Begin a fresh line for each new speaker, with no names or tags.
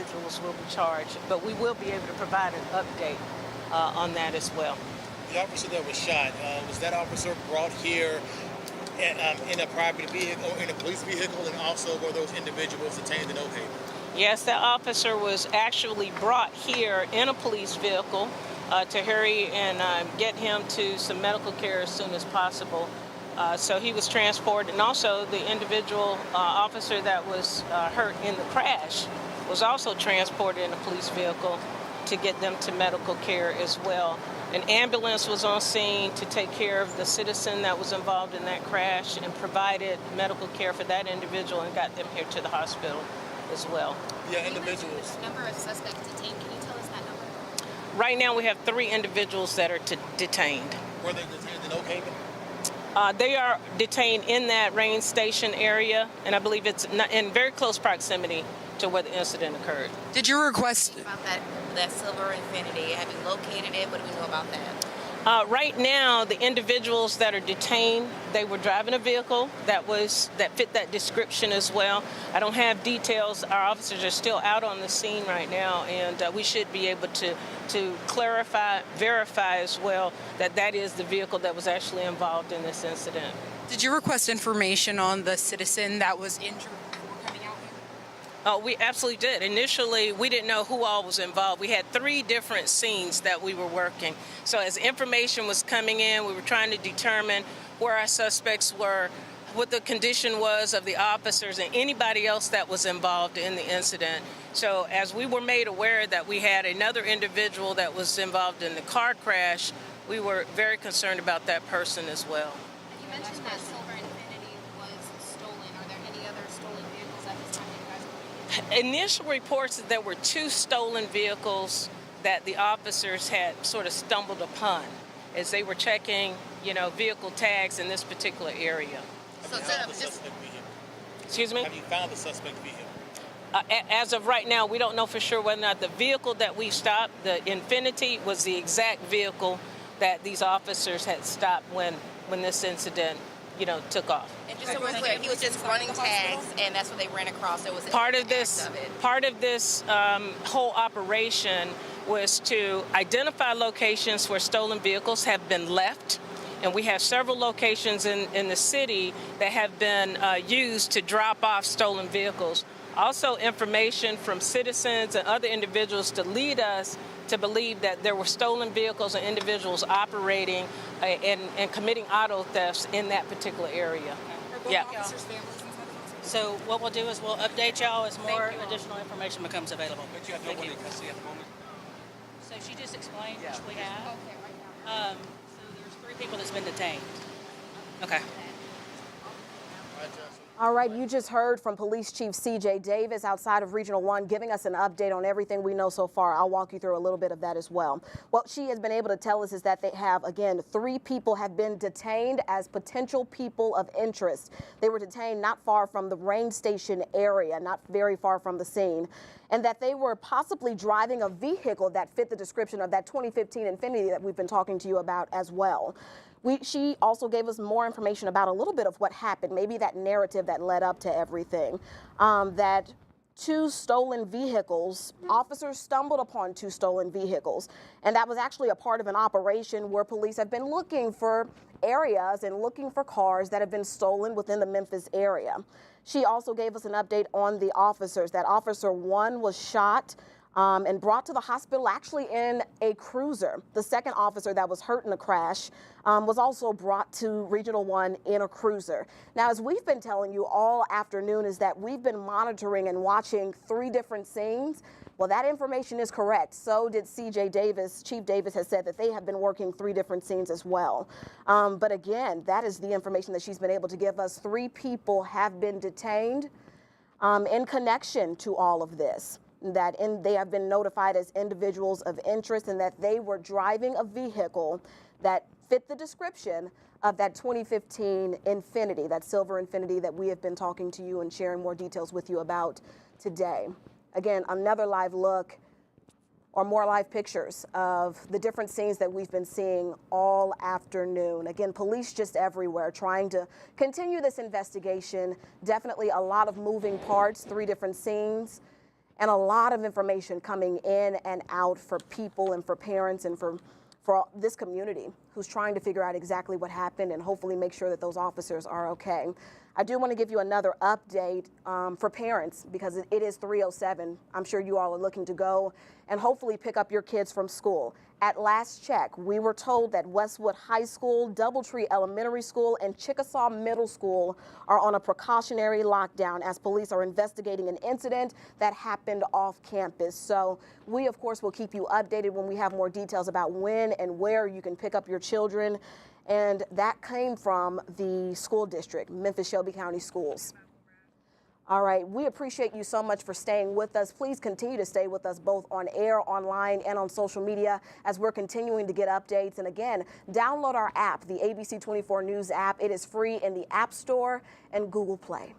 individuals will be charged, but we will be able to provide an update on that as well.
The officer that was shot, was that officer brought here in a private vehicle, or in a police vehicle, and also were those individuals detained in Oak Haven?
Yes, that officer was actually brought here in a police vehicle to hurry and get him to some medical care as soon as possible. So he was transported, and also the individual officer that was hurt in the crash was also transported in a police vehicle to get them to medical care as well. An ambulance was on scene to take care of the citizen that was involved in that crash and provided medical care for that individual and got them here to the hospital as well.
Yeah, individuals.
The number of suspects detained, can you tell us that number?
Right now we have 3 individuals that are detained.
Were they detained in Oak Haven?
They are detained in that rain station area, and I believe it's in very close proximity to where the incident occurred.
Did you request
About that silver Infinity, have you located it? What do we know about that?
Right now, the individuals that are detained, they were driving a vehicle that fit that description as well. I don't have details. Our officers are still out on the scene right now, and we should be able to clarify, verify as well that is the vehicle that was actually involved in this incident.
Did you request information on the citizen that was injured before coming out here?
Oh, we absolutely did. Initially, we didn't know who all was involved. We had 3 different scenes that we were working. So as information was coming in, we were trying to determine where our suspects were, what the condition was of the officers and anybody else that was involved in the incident. So as we were made aware that we had another individual that was involved in the car crash, we were very concerned about that person as well.
You mentioned that silver Infinity was stolen. Are there any other stolen vehicles at this time that you guys are?
Initial reports that there were 2 stolen vehicles that the officers had sort of stumbled upon as they were checking, vehicle tags in this particular area.
Have you found the suspect vehicle?
Excuse me?
Have you found the suspect vehicle?
As of right now, we don't know for sure whether or not the vehicle that we stopped, the Infinity, was the exact vehicle that these officers had stopped when this incident, took off.
And just so we're clear, he was just running tags, and that's what they ran across. It was
Part of this whole operation was to identify locations where stolen vehicles have been left. And we have several locations in the city that have been used to drop off stolen vehicles. Also, information from citizens and other individuals to lead us to believe that there were stolen vehicles and individuals operating and committing auto thefts in that particular area. Yeah.
So what we'll do is we'll update y'all as more additional information becomes available.
But you have no one in custody at the moment?
So she just explained which we have. So there's 3 people that's been detained. Okay.
All right, you just heard from Police Chief CJ Davis outside of Regional 1 giving us an update on everything we know so far. I'll walk you through a little bit of that as well. What she has been able to tell us is that they have, again, 3 people have been detained as potential people of interest. They were detained not far from the rain station area, not very far from the scene, and that they were possibly driving a vehicle that fit the description of that 2015 Infinity that we've been talking to you about as well. She also gave us more information about a little bit of what happened, maybe that narrative that led up to everything, that 2 stolen vehicles, officers stumbled upon 2 stolen vehicles, and that was actually a part of an operation where police have been looking for areas and looking for cars that have been stolen within the Memphis area. She also gave us an update on the officers, that Officer 1 was shot and brought to the hospital actually in a cruiser. The second officer that was hurt in the crash was also brought to Regional 1 in a cruiser. Now, as we've been telling you all afternoon, is that we've been monitoring and watching 3 different scenes. Well, that information is correct. So did CJ Davis. Chief Davis has said that they have been working 3 different scenes as well. But again, that is the information that she's been able to give us. 3 people have been detained in connection to all of this. They have been notified as individuals of interest and that they were driving a vehicle that fit the description of that 2015 Infinity, that silver Infinity that we have been talking to you and sharing more details with you about today. Again, another live look or more live pictures of the different scenes that we've been seeing all afternoon. Again, police just everywhere trying to continue this investigation. Definitely a lot of moving parts, 3 different scenes. and a lot of information coming in and out for people and for parents and for this community who's trying to figure out exactly what happened and hopefully make sure that those officers are okay. I do want to give you another update for parents because it is 3:07. I'm sure you all are looking to go and hopefully pick up your kids from school. At last check, we were told that Westwood High School, Doubletree Elementary School, and Chickasaw Middle School are on a precautionary lockdown as police are investigating an incident that happened off campus. So we, of course, will keep you updated when we have more details about when and where you can pick up your children. And that came from the school district, Memphis Shelby County Schools. All right, we appreciate you so much for staying with us. Please continue to stay with us both on air, online, and on social media as we're continuing to get updates. And again, download our app, the ABC 24 News app. It is free in the App Store and Google Play.